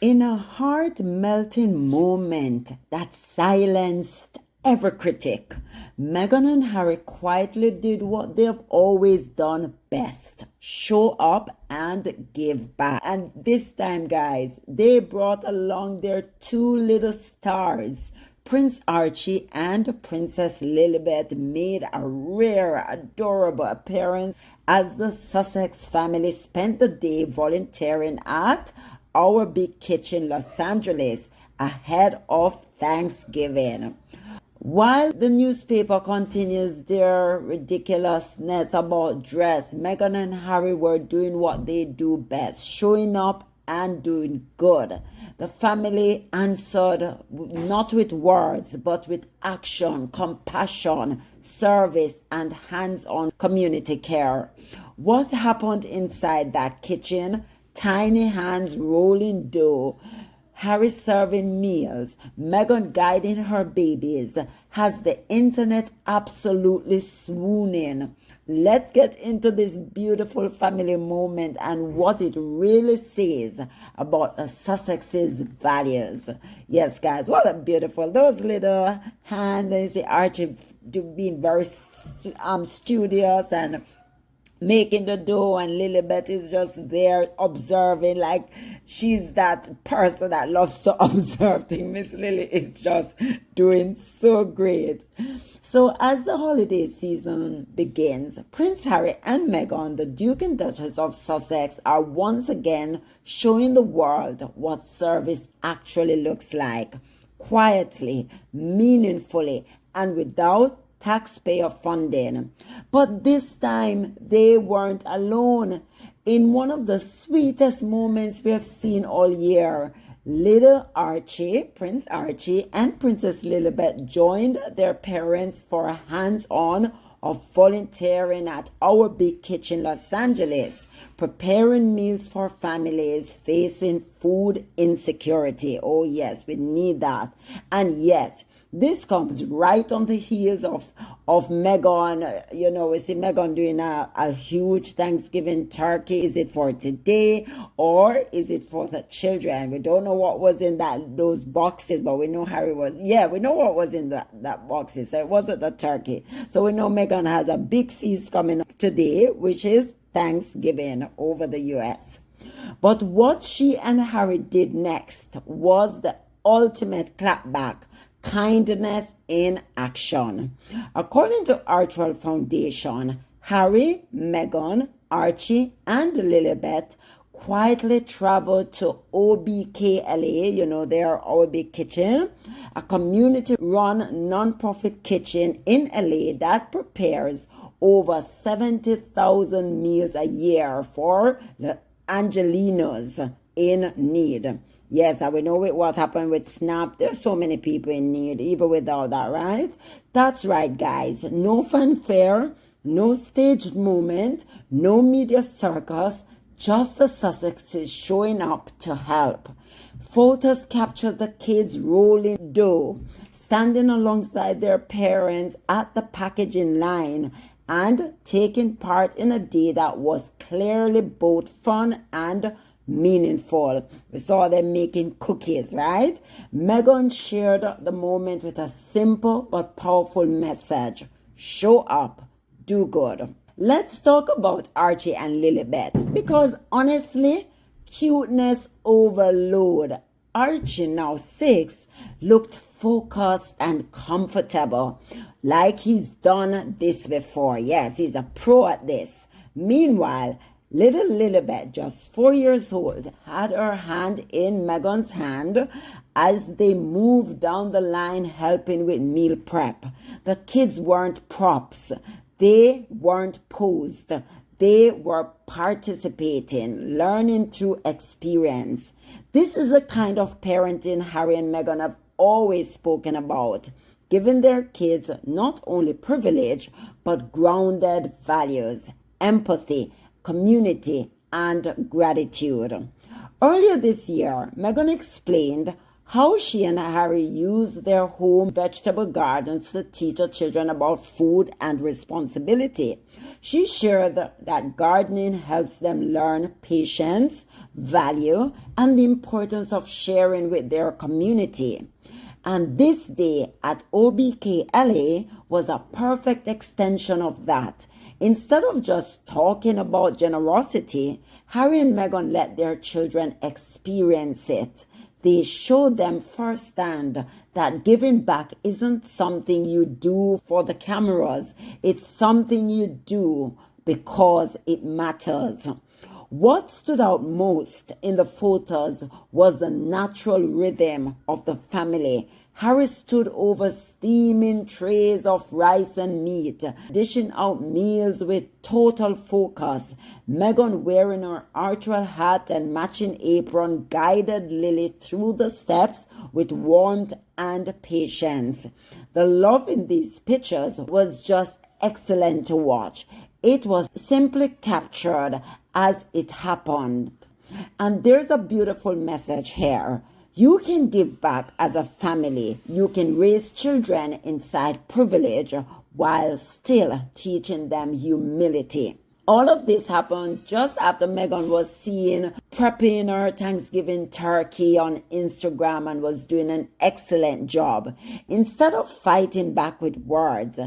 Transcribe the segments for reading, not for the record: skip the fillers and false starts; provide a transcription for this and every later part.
In a heart-melting moment that silenced every critic, Meghan and Harry quietly did what they've always done best: show up and give back. And this time, guys, they brought along their two little stars. Prince Archie and Princess Lilibet made a rare, adorable appearance as the Sussex family spent the day volunteering at Our Big Kitchen, Los Angeles, ahead of Thanksgiving. While the newspaper continues their ridiculousness about dress, Meghan and Harry were doing what they do best: showing up and doing good. The family answered not with words, but with action, compassion, service, and hands-on community care. What happened inside that kitchen? Tiny hands rolling dough, Harry serving meals, Meghan guiding her babies, has the internet absolutely swooning. Let's get into this beautiful family moment and what it really says about Sussex's values. Yes, guys, what a beautiful, those little hands. And you see Archie being very studious and making the dough, and Lilibet is just there observing, like she's that person that loves to observe things. Miss Lily is just doing so great. So as the holiday season begins, Prince Harry and Meghan, the Duke and Duchess of Sussex, are once again showing the world what service actually looks like: quietly, meaningfully, and without taxpayer funding. But this time they weren't alone. In one of the sweetest moments we have seen all year, little Archie, Prince Archie, and Princess Lilibet joined their parents for a hands-on of volunteering at Our Big Kitchen, Los Angeles, preparing meals for families facing food insecurity. Oh yes, we need that. And yes, this comes right on the heels of Meghan. You know, we see Meghan doing a huge Thanksgiving turkey. Is it for today or is it for the children? We don't know what was in those boxes, but we know Harry was. Yeah, we know what was in that boxes. So it wasn't the turkey. So we know Meghan has a big feast coming up today, which is Thanksgiving over the US. But what she and Harry did next was the ultimate clapback: kindness in action. According to Archewell Foundation, Harry, Meghan, Archie, and Lilibet quietly traveled to OBKLA, you know, their Our Big Kitchen, a community-run non-profit kitchen in LA that prepares over 70,000 meals a year for the Angelinos in need. Yes, and we know what happened with SNAP. There's so many people in need, even without that, right? That's right, guys. No fanfare, no staged moment, no media circus, just the Sussexes showing up to help. Photos captured the kids rolling dough, standing alongside their parents at the packaging line, and taking part in a day that was clearly both fun and meaningful. We saw them making cookies, right? Meghan shared the moment with a simple but powerful message: show up, do good. Let's talk about Archie and Lilibet, because honestly, cuteness overload. Archie, now 6, looked focused and comfortable, like he's done this before. Yes, he's a pro at this. Meanwhile, little Lilibet, just 4 years old, had her hand in Meghan's hand as they moved down the line helping with meal prep. The kids weren't props. They weren't posed. They were participating, learning through experience. This is the kind of parenting Harry and Meghan have always spoken about, giving their kids not only privilege, but grounded values, empathy, community, and gratitude. Earlier this year, Meghan explained how she and Harry use their home vegetable gardens to teach her children about food and responsibility. She shared that gardening helps them learn patience, value, and the importance of sharing with their community. And this day at OBKLA was a perfect extension of that. Instead of just talking about generosity, Harry and Meghan let their children experience it. They showed them firsthand that giving back isn't something you do for the cameras. It's something you do because it matters. What stood out most in the photos was the natural rhythm of the family. Harry stood over steaming trays of rice and meat, dishing out meals with total focus. Meghan, wearing her Archewell hat and matching apron, guided Lili through the steps with warmth and patience. The love in these pictures was just excellent to watch. It was simply captured as it happened. And there's a beautiful message here. You can give back as a family. You can raise children inside privilege while still teaching them humility. All of this happened just after Meghan was seen prepping her Thanksgiving turkey on Instagram and was doing an excellent job. Instead of fighting back with words,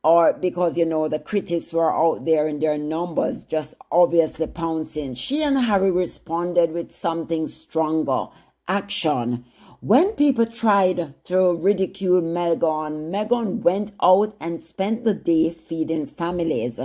or because, the critics were out there in their numbers just obviously pouncing, she and Harry responded with something stronger. Action. When people tried to ridicule Meghan went out and spent the day feeding families.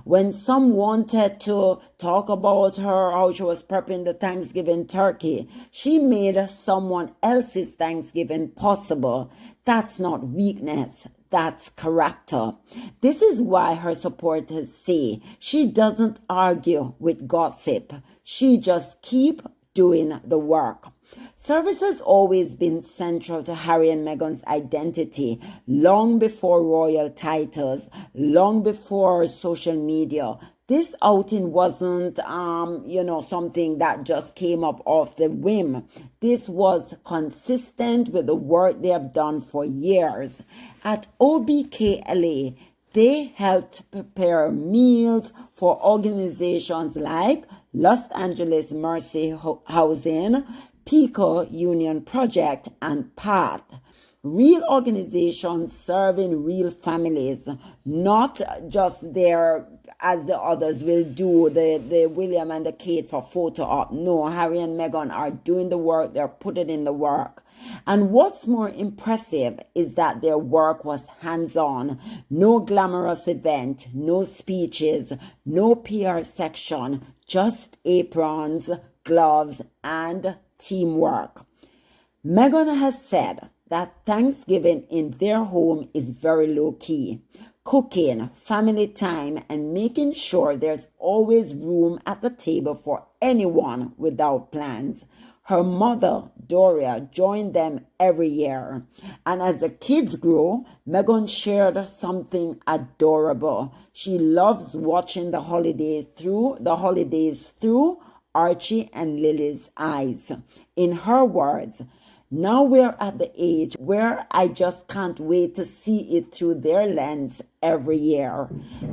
When some wanted to talk about her, how she was prepping the Thanksgiving turkey, she made someone else's Thanksgiving possible. That's not weakness. That's character. This is why her supporters say she doesn't argue with gossip. She just keep doing the work. Service has always been central to Harry and Meghan's identity, long before royal titles, long before social media. This outing wasn't, something that just came up off the whim. This was consistent with the work they have done for years. At OBKLA, they helped prepare meals for organizations like Los Angeles Mercy Housing, Pico Union Project, and PATH. Real organizations serving real families, not just there as the others will do, the William and the Kate for photo op. No, Harry and Meghan are doing the work, they're putting in the work. And what's more impressive is that their work was hands-on. No glamorous event, no speeches, no PR section, just aprons, gloves, and teamwork. Meghan has said that Thanksgiving in their home is very low-key. Cooking, family time, and making sure there's always room at the table for anyone without plans. Her mother, Doria, joined them every year. And as the kids grew, Meghan shared something adorable. She loves watching the holidays through Archie and Lili's eyes. In her words, now we're at the age where I just can't wait to see it through their lens every year.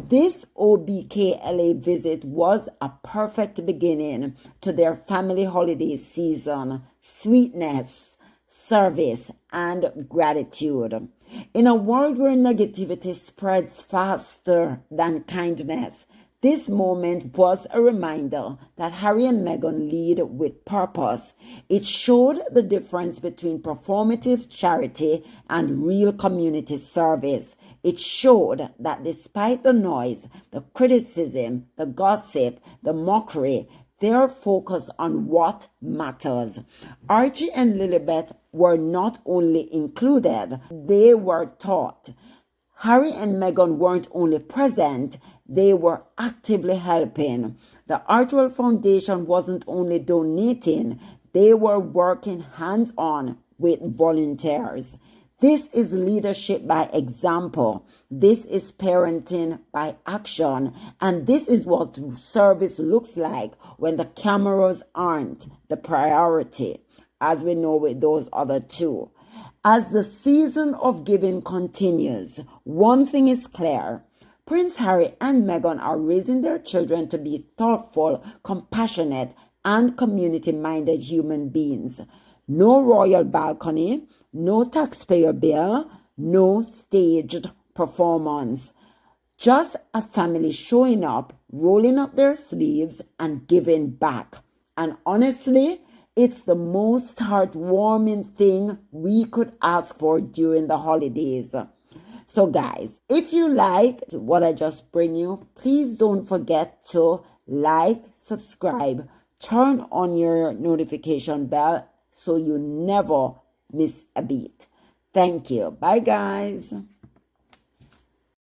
This OBKLA visit was a perfect beginning to their family holiday season. Sweetness, service, and gratitude. In a world where negativity spreads faster than kindness, this moment was a reminder that Harry and Meghan lead with purpose. It showed the difference between performative charity and real community service. It showed that despite the noise, the criticism, the gossip, the mockery, they're focused on what matters. Archie and Lilibet were not only included, they were taught. Harry and Meghan weren't only present, they were actively helping. The Archewell Foundation wasn't only donating, they were working hands-on with volunteers. This is leadership by example. This is parenting by action. And this is what service looks like when the cameras aren't the priority, as we know with those other two. As the season of giving continues, one thing is clear. Prince Harry and Meghan are raising their children to be thoughtful, compassionate, and community-minded human beings. No royal balcony, no taxpayer bill, no staged performance. Just a family showing up, rolling up their sleeves, and giving back. And honestly, it's the most heartwarming thing we could ask for during the holidays. So guys, if you liked what I just bring you, please don't forget to like, subscribe, turn on your notification bell so you never miss a beat. Thank you. Bye guys.